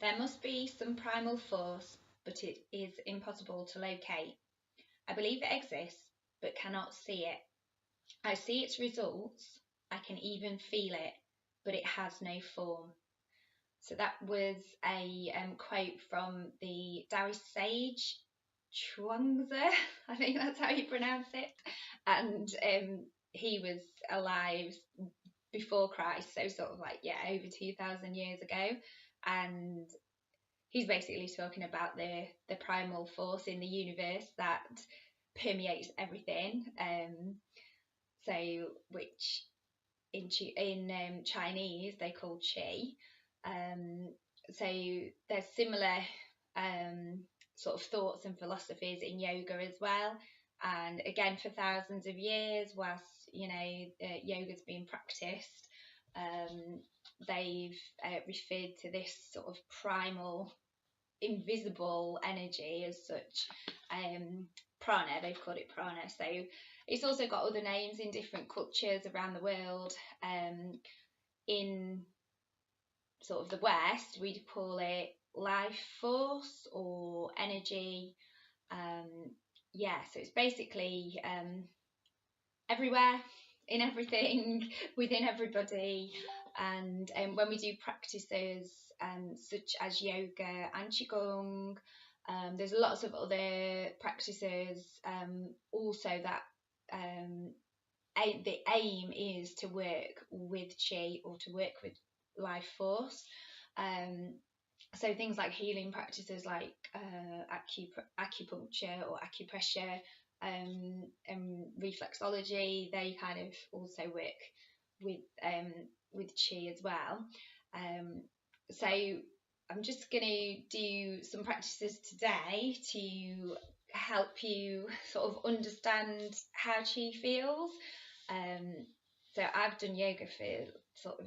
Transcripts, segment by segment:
There must be some primal force, but it is impossible to locate. I believe it exists, but cannot see it. I see its results, I can even feel it, but it has no form. So that was a quote from the Taoist sage Chuangzi, I think that's how you pronounce it. And he was alive before Christ, so sort of like, yeah, over 2,000 years ago. And he's basically talking about the primal force in the universe that permeates everything. So which in Chinese they call qi. Um, so there's similar um, sort of thoughts and philosophies in yoga as well. And again, for thousands of years, whilst yoga's been practiced, um, they've referred to this sort of primal invisible energy as such. Prana, they've called it prana. So it's also got other names in different cultures around the world. In sort of the West, we'd call it life force or energy. Yeah, so it's basically everywhere, in everything, within everybody. And when we do practices such as yoga and qigong, there's lots of other practices also that the aim is to work with chi or to work with life force. Um, so things like healing practices like acupuncture or acupressure, and reflexology, they kind of also work with chi as well. So I'm just going to do some practices today to help you sort of understand how chi feels. So I've done yoga for sort of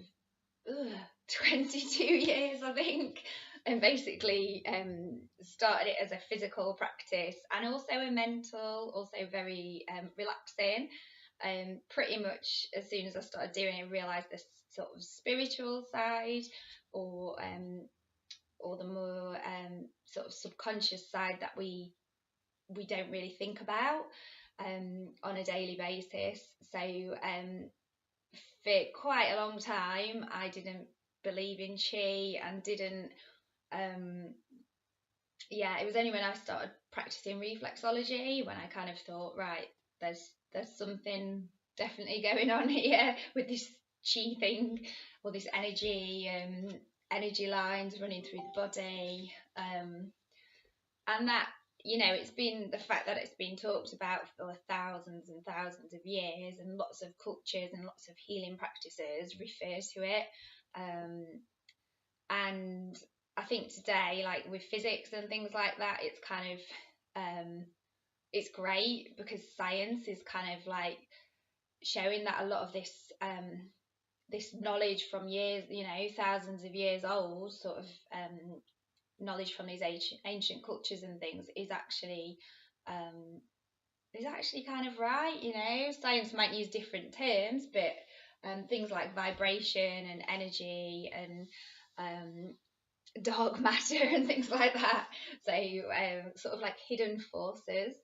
22 years, I think, and basically started it as a physical practice and also a mental, also very relaxing. Pretty much as soon as I started doing it, I realised this sort of spiritual side, or the more sort of subconscious side that we don't really think about on a daily basis. So for quite a long time, I didn't believe in chi and didn't. Yeah, it was only when I started practicing reflexology when I kind of thought, right, there's something definitely going on here with this chi thing, or this energy lines running through the body, and that, it's been the fact that it's been talked about for thousands and thousands of years, and lots of cultures and lots of healing practices refer to it. And I think today, like with physics and things like that, it's kind of it's great because science is kind of like showing that a lot of this knowledge from years, thousands of years old, sort of knowledge from these ancient cultures and things um, is actually kind of right. Science might use different terms, but things like vibration and energy and dark matter and things like that. So sort of like hidden forces.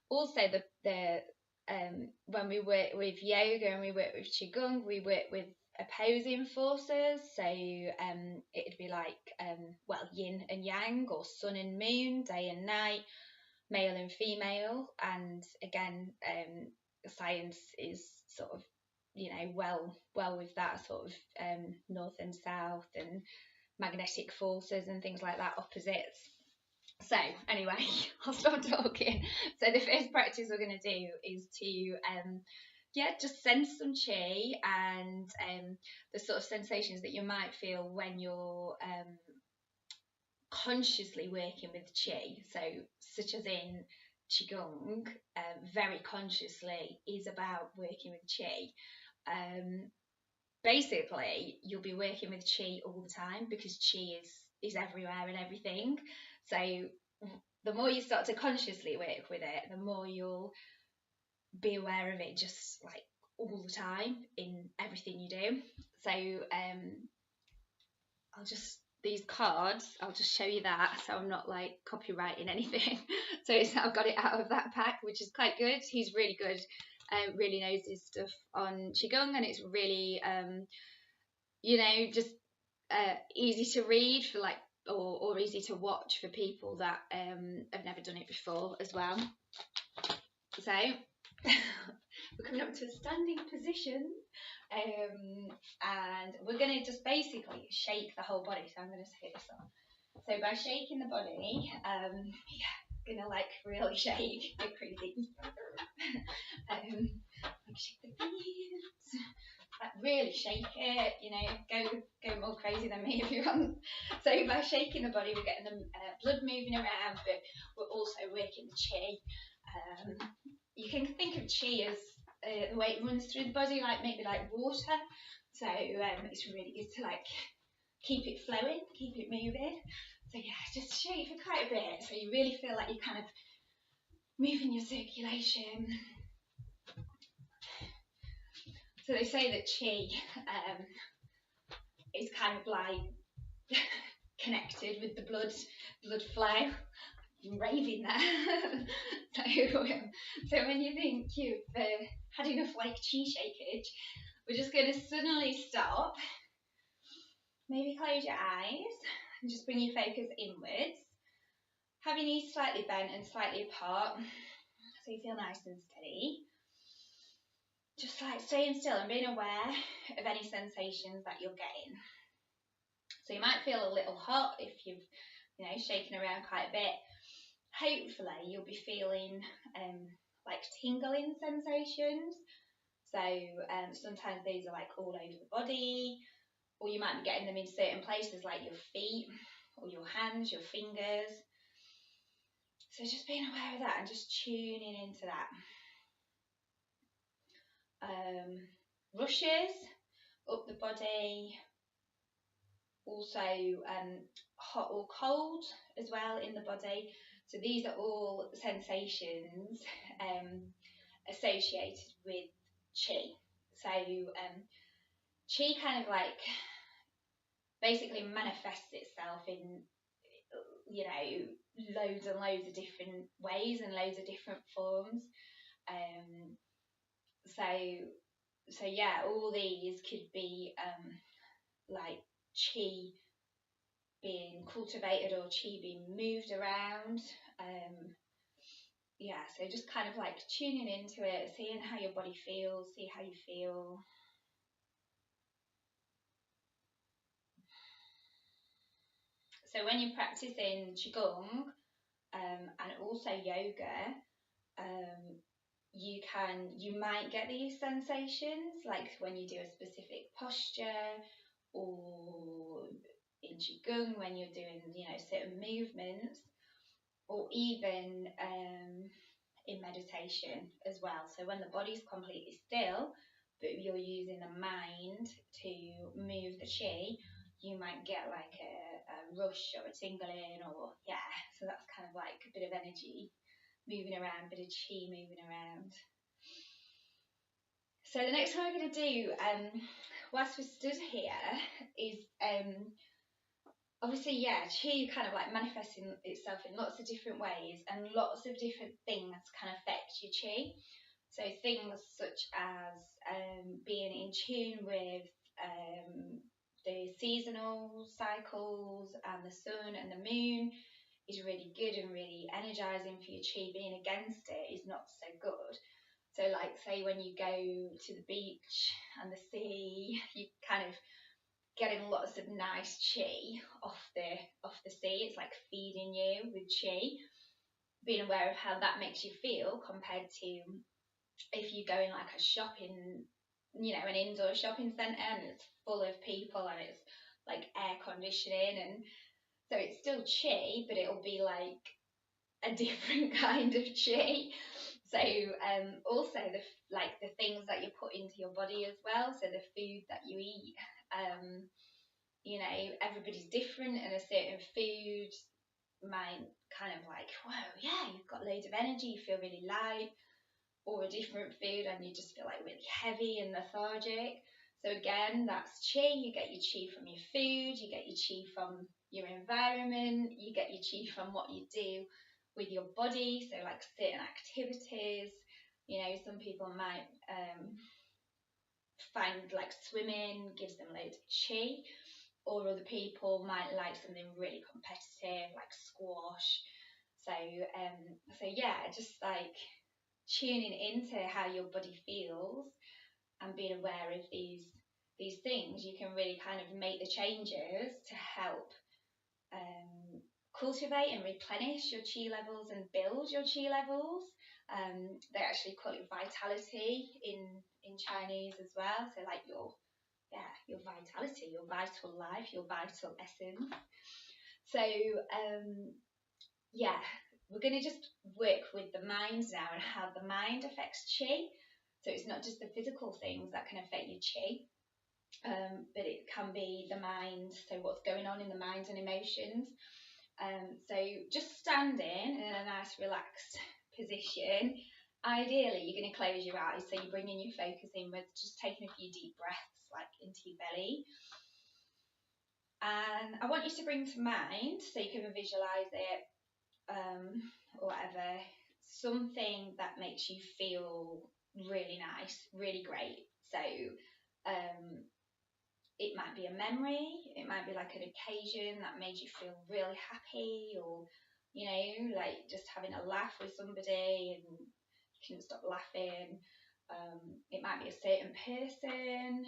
Also, the when we work with yoga and we work with qigong, we work with opposing forces. So it'd be like yin and yang, or sun and moon, day and night, male and female. And again, science is sort of well with that sort of north and south and magnetic forces and things like that, opposites. So anyway, I'll stop talking. So the first practice we're going to do is to just sense some chi, and the sort of sensations that you might feel when you're consciously working with chi. So such as in qigong, very consciously is about working with chi. Basically, you'll be working with chi all the time because chi is everywhere and everything. So the more you start to consciously work with it, the more you'll be aware of it just like all the time in everything you do. So I'll just these cards. I'll just show you that, so I'm not like copywriting anything. So I've got it out of that pack, which is quite good. He's really good, really knows his stuff on qigong, and it's really just easy to read for like, or easy to watch for people that have never done it before as well. So we're coming up to a standing position, and we're going to just basically shake the whole body. So I'm going to take this off. So by shaking the body, going to like really shake, go crazy. Like shake the feet, like really shake it, go more crazy than me if you want. So by shaking the body, we're getting the blood moving around, but we're also working the chi. You can think of chi as the way it runs through the body, like maybe like water. So it's really good to like keep it flowing, keep it moving. So yeah, just shake for quite a bit, so you really feel like you're kind of moving your circulation. So they say that chi is kind of like connected with the blood flow. I'm raving there. So when you think you've had enough like chi shakeage, we're just going to suddenly stop. Maybe close your eyes and just bring your focus inwards. Have your knees slightly bent and slightly apart, so you feel nice and steady. Just like staying still and being aware of any sensations that you're getting. So you might feel a little hot if you've shaken around quite a bit. Hopefully you'll be feeling like tingling sensations. So sometimes these are like all over the body, or you might be getting them in certain places like your feet or your hands, your fingers. So just being aware of that and just tuning into that. Rushes up the body, also hot or cold as well in the body. So these are all sensations associated with chi. So chi kind of like basically manifests itself in loads and loads of different ways and loads of different forms. So yeah, all these could be like chi being cultivated or chi being moved around. So just kind of like tuning into it, seeing how your body feels, see how you feel. So when you're practicing qigong and also yoga, you might get these sensations, like when you do a specific posture, or in qigong when you're doing certain movements, or even in meditation as well. So when the body's completely still but you're using the mind to move the chi, you might get like a rush or a tingling, or so that's kind of like a bit of energy moving around, a bit of chi moving around. So the next one I'm going to do whilst we're stood here is obviously chi kind of like manifesting itself in lots of different ways, and lots of different things can affect your chi. So things such as being in tune with the seasonal cycles and the sun and the moon is really good and really energizing for your chi. Being against it is not so good. So like say when you go to the beach and the sea, you kind of getting lots of nice chi off the sea. It's like feeding you with chi. Being aware of how that makes you feel compared to if you go in like a shopping, an indoor shopping centre and it's full of people and it's like air conditioning, and so it's still chi, but it'll be like a different kind of chi. So also the things that you put into your body as well. So the food that you eat, everybody's different, and a certain food might kind of like, whoa, yeah, you've got loads of energy, you feel really light, or a different food and you just feel like really heavy and lethargic. So again, that's qi. You get your qi from your food, you get your qi from your environment, you get your qi from what you do with your body. So like certain activities, you know, some people might find like swimming gives them loads of qi, or other people might like something really competitive like squash. So yeah, just like tuning into how your body feels and being aware of these things, you can really kind of make the changes to help cultivate and replenish your chi levels and build your chi levels. They actually call it vitality in Chinese as well. So like your vitality, your vital life, your vital essence. So yeah, we're going to just work with the mind now and how the mind affects chi. So it's not just the physical things that can affect your chi, but it can be the mind. So what's going on in the mind and emotions. So just standing in a nice relaxed position. Ideally, you're going to close your eyes, so you're bringing your focus inwards, just taking a few deep breaths like into your belly. And I want you to bring to mind, so you can visualize it, or whatever, something that makes you feel really nice, really great. So it might be a memory, it might be like an occasion that made you feel really happy, or you know, like just having a laugh with somebody and you couldn't stop laughing. It might be a certain person.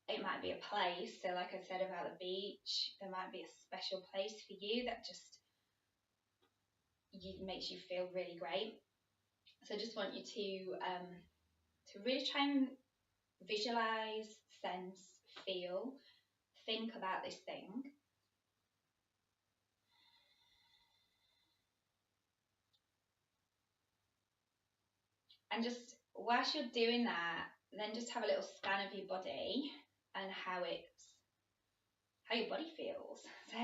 It might be a place. So like I said about the beach, there might be a special place for you that just makes you feel really great. So I just want you to really try and visualize, sense, feel, think about this thing. And just whilst you're doing that, then just have a little scan of your body and how your body feels. So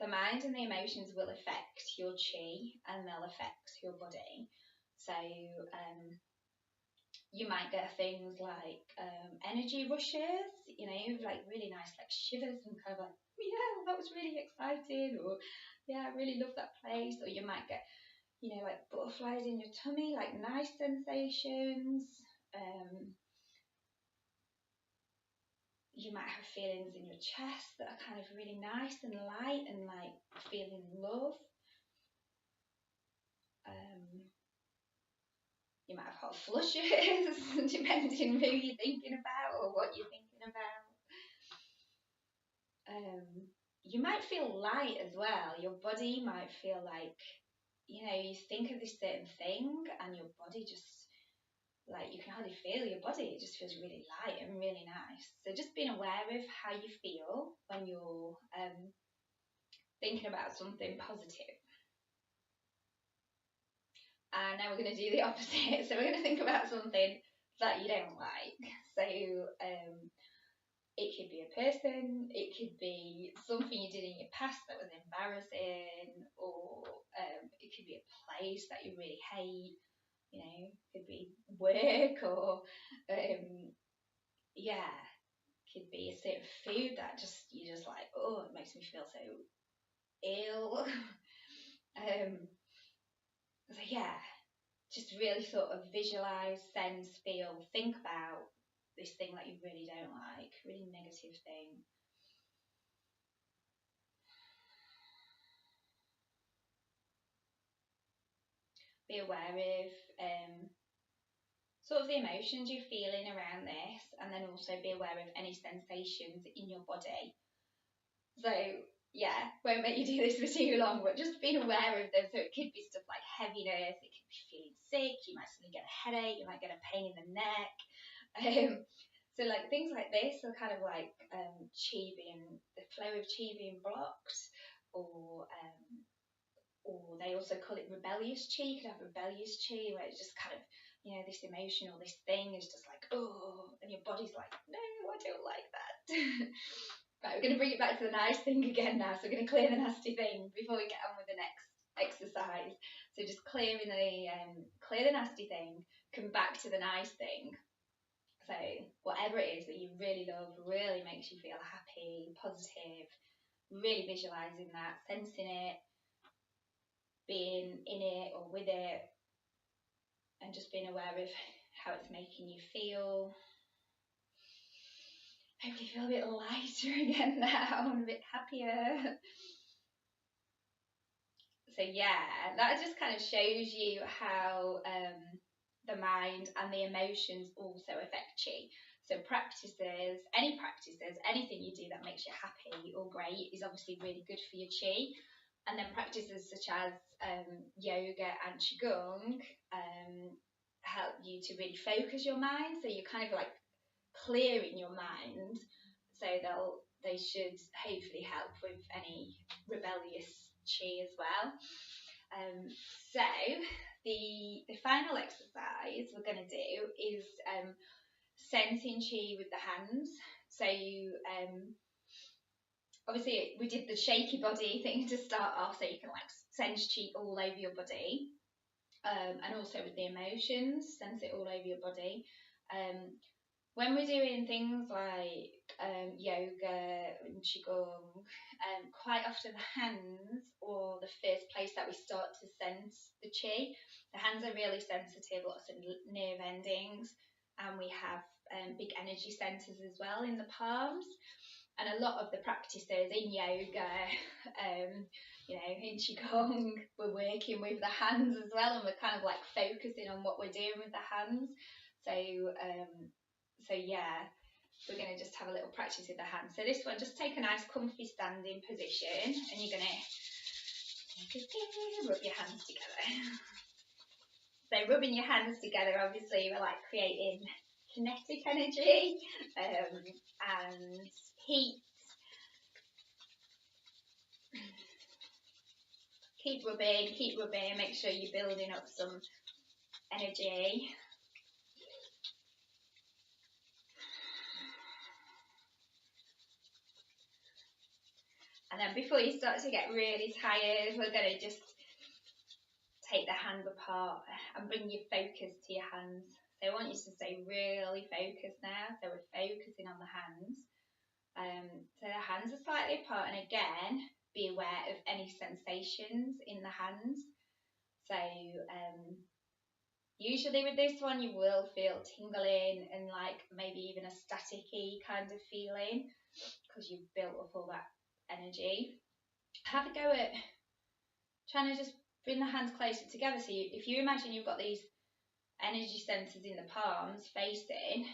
the mind and the emotions will affect your chi and they'll affect your body. So you might get things like energy rushes, you know, like really nice like shivers and kind of like, yeah, that was really exciting, or yeah, I really love that place. Or you might get, you know, like butterflies in your tummy, like nice sensations. You might have feelings in your chest that are kind of really nice and light and like feeling love. You might have hot flushes, depending who you're thinking about or what you're thinking about. You might feel light as well. Your body might feel like, you know, you think of this certain thing and your body just, like, you can hardly feel your body. It just feels really light and really nice. So just being aware of how you feel when you're thinking about something positive. And now we're going to do the opposite. So we're going to think about something that you don't like. So it could be a person, it could be something you did in your past that was embarrassing, or it could be a place that you really hate. You know, it could be work, or yeah, could be a certain food that just you're just like, oh, it makes me feel so ill. So yeah, just really sort of visualize, sense, feel, think about this thing that you really don't like, really negative thing. Be aware of sort of the emotions you're feeling around this, and then also be aware of any sensations in your body. So yeah, won't make you do this for too long, but just being aware of them. So it could be stuff like heaviness, it could be feeling sick, you might suddenly get a headache, you might get a pain in the neck. So like things like this are kind of like chi being, the flow of chi being blocked, or they also call it rebellious chi. You could have rebellious chi where it's just kind of, you know, this emotion or this thing is just like, oh, and your body's like, no, I don't like that. Right, we're going to bring it back to the nice thing again now. So we're going to clear the nasty thing before we get on with the next exercise. So just clear the nasty thing, come back to the nice thing. So whatever it is that you really love, really makes you feel happy, positive, really visualizing that, sensing it, being in it or with it, and just being aware of how it's making you feel. Hopefully feel a bit lighter again now and a bit happier. So yeah, that just kind of shows you how the mind and the emotions also affect chi. So practices, anything you do that makes you happy or great is obviously really good for your chi. And then practices such as yoga and qigong help you to really focus your mind. So you're kind of like clearing your mind. So they should hopefully help with any rebellious chi as well. So the final exercise we're going to do is sensing chi with the hands. So you obviously we did the shaky body thing to start off, so you can like sense chi all over your body, and also with the emotions, sense it all over your body. When we're doing things like yoga and qigong, quite often the hands or the first place that we start to sense the chi. The hands are really sensitive, lots of nerve endings, and we have big energy centers as well in the palms. And a lot of the practices in yoga, in qigong, we're working with the hands as well, and we're kind of like focusing on what we're doing with the hands. So yeah, we're going to just have a little practice with the hands. So this one, just take a nice comfy standing position, and you're going to rub your hands together. So rubbing your hands together, obviously, we're like creating kinetic energy and heat. Keep rubbing, make sure you're building up some energy. And then before you start to get really tired, we're going to just take the hands apart and bring your focus to your hands. So I want you to stay really focused now. So we're focusing on the hands. So the hands are slightly apart, and again, be aware of any sensations in the hands. So usually with this one, you will feel tingling and like maybe even a staticky kind of feeling because you've built up all that energy. Have a go at trying to just bring the hands closer together. So if you imagine you've got these energy centers in the palms facing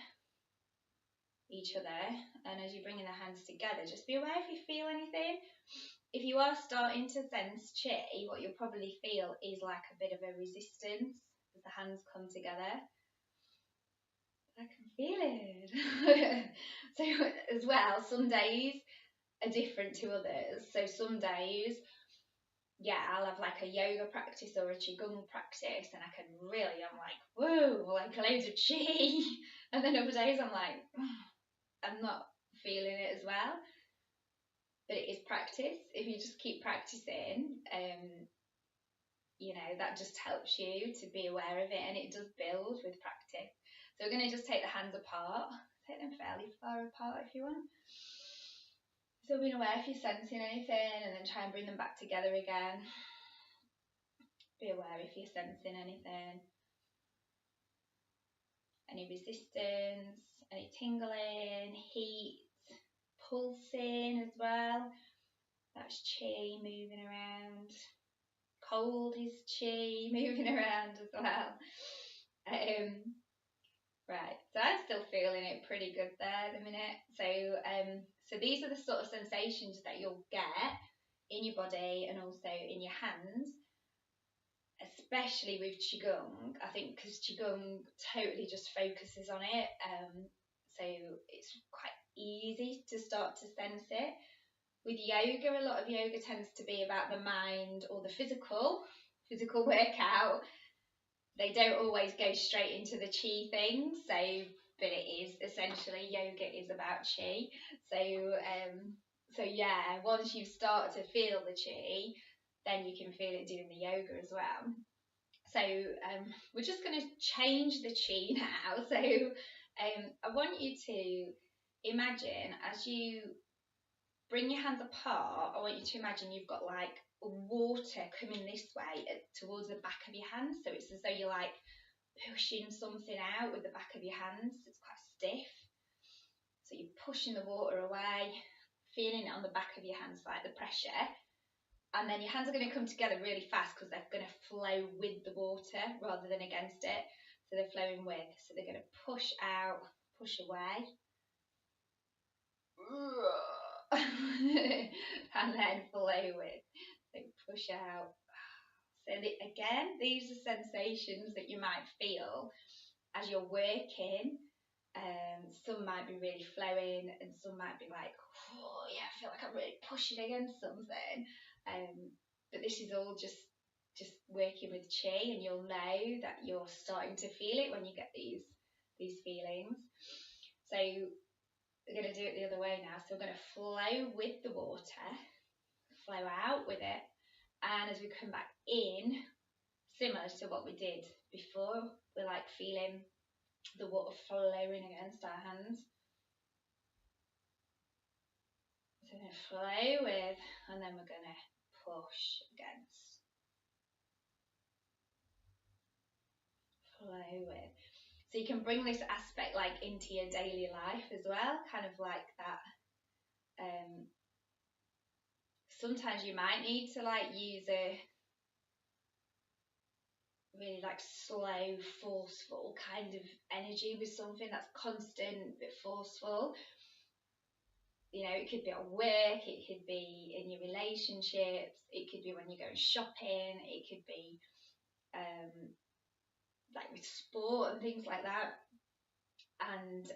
each other, and as you're bringing the hands together, just be aware if you feel anything. If you are starting to sense chi, what you'll probably feel is like a bit of a resistance as the hands come together. I can feel it. So as well, some days are different to others. So some days, yeah, I'll have like a yoga practice or a qigong practice, and I'm like, whoa, like loads of chi. And then other days I'm like, I'm not feeling it as well. But it is practice. If you just keep practicing, that just helps you to be aware of it, and it does build with practice. So we're going to just take the hands apart, take them fairly far apart if you want. So being aware if you're sensing anything, and then try and bring them back together again. Be aware if you're sensing anything, any resistance, any tingling, heat, pulsing as well. That's chi moving around. Cold is chi moving around as well. Right, so I'm still feeling it pretty good there at the minute. So these are the sort of sensations that you'll get in your body and also in your hands, especially with qigong. I think because qigong totally just focuses on it, so it's quite easy to start to sense it. With yoga, a lot of yoga tends to be about the mind or the physical workout. They don't always go straight into the chi thing, but it is essentially, yoga is about chi. So yeah, once you start to feel the chi, then you can feel it doing the yoga as well. So we're just going to change the chi now. So I want you to imagine as you bring your hands apart, I want you to imagine you've got like water coming this way towards the back of your hands. So it's as though you're like pushing something out with the back of your hands. It's quite stiff. So you're pushing the water away, feeling it on the back of your hands, like the pressure. And then your hands are going to come together really fast because they're going to flow with the water rather than against it. So they're flowing with. So they're going to push out, push away. And then flow with. So push out. So again, these are sensations that you might feel as you're working. Some might be really flowing and some might be like, oh yeah, I feel like I'm really pushing against something. But this is all just working with chi, and you'll know that you're starting to feel it when you get these feelings. So we're going to do it the other way now. So we're going to flow with the water, flow out with it, and as we come back in, similar to what we did before, we're like feeling the water flowing against our hands. So we're going to flow with, and then we're going to push against. Flow with. So you can bring this aspect like into your daily life as well, kind of like that. Sometimes you might need to like use a really like slow, forceful kind of energy with something that's constant but forceful. You know, it could be at work, it could be in your relationships, it could be when you're going shopping, it could be like with sport and things like that. And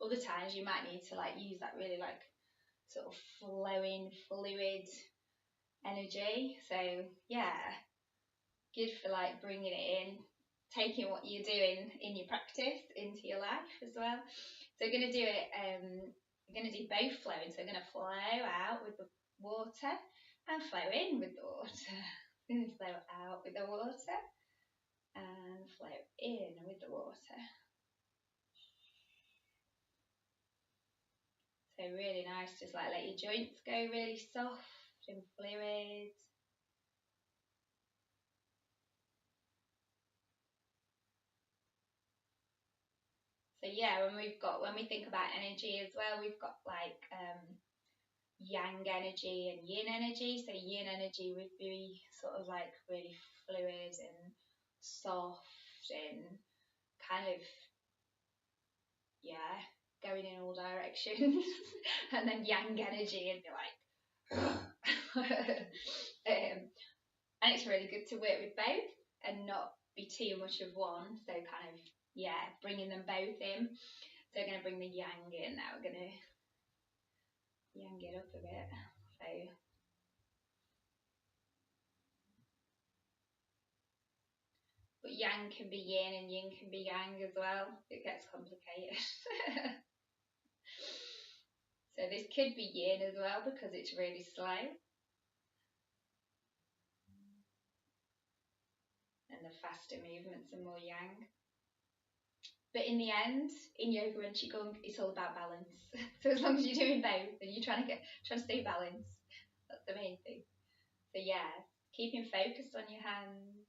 other times you might need to like use that really like sort of flowing, fluid energy. So yeah, good for like bringing it in, taking what you're doing in your practice into your life as well. So we're going to do it, we're going to do both flowing. So we're going to flow out with the water and flow in with the water. We're going to flow out with the water and flow in with the water. So really nice, just like let your joints go really soft and fluid. So yeah, when we think about energy as well, we've got like yang energy and yin energy. So yin energy would be sort of like really fluid and soft and kind of, yeah, going in all directions. And then yang energy and be like and it's really good to work with both and not be too much of one. So kind of, yeah, bringing them both in. So we're going to bring the yang in now. We're going to yang it up a bit. So but yang can be yin and yin can be yang as well. It gets complicated. So this could be yin as well because it's really slow. And the faster movements are more yang. But in the end, in yoga and qigong, it's all about balance. So as long as you're doing both and you're trying to stay balanced, that's the main thing. So yeah, keeping focused on your hands.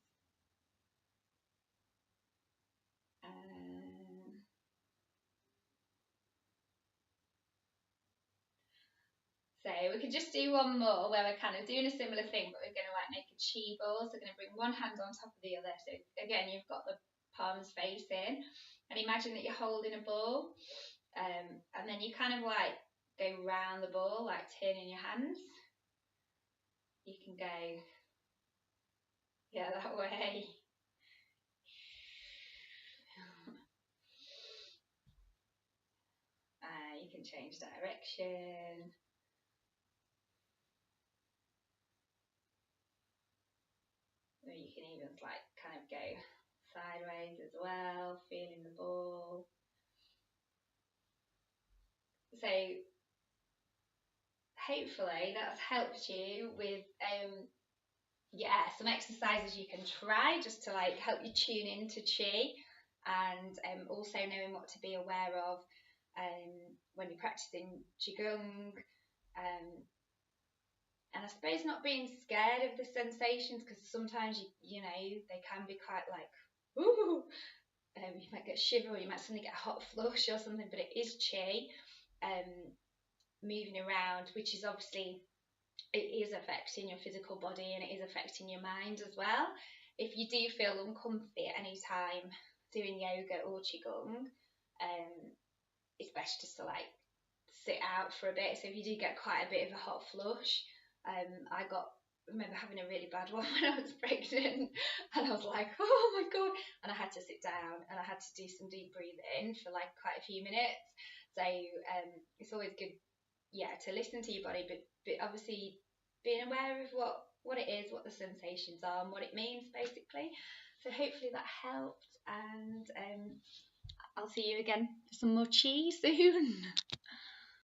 So we could just do one more where we're kind of doing a similar thing, but we're going to like make a chi ball. So we're going to bring one hand on top of the other. So again, you've got the palms facing, and imagine that you're holding a ball, and then you kind of like go round the ball, like turning your hands. You can go, yeah, that way. You can change direction. Or you can even like kind of go sideways as well, feeling the ball. So hopefully that's helped you with yeah, some exercises you can try just to like help you tune into chi. and also knowing what to be aware of when you're practicing qigong, and I suppose not being scared of the sensations, because sometimes you know they can be quite like, ooh, you might get a shiver, or you might suddenly get a hot flush or something, but it is qi moving around, which is obviously, it is affecting your physical body and it is affecting your mind as well. If you do feel uncomfy at any time doing yoga or qigong, it's best just to like sit out for a bit. So if you do get quite a bit of a hot flush, I remember having a really bad one when I was pregnant, and I was like, oh my god, and I had to sit down and I had to do some deep breathing for like quite a few minutes. So it's always good, yeah, to listen to your body, but obviously being aware of what it is, what the sensations are, and what it means basically. So hopefully that helped, and I'll see you again for some more chi soon.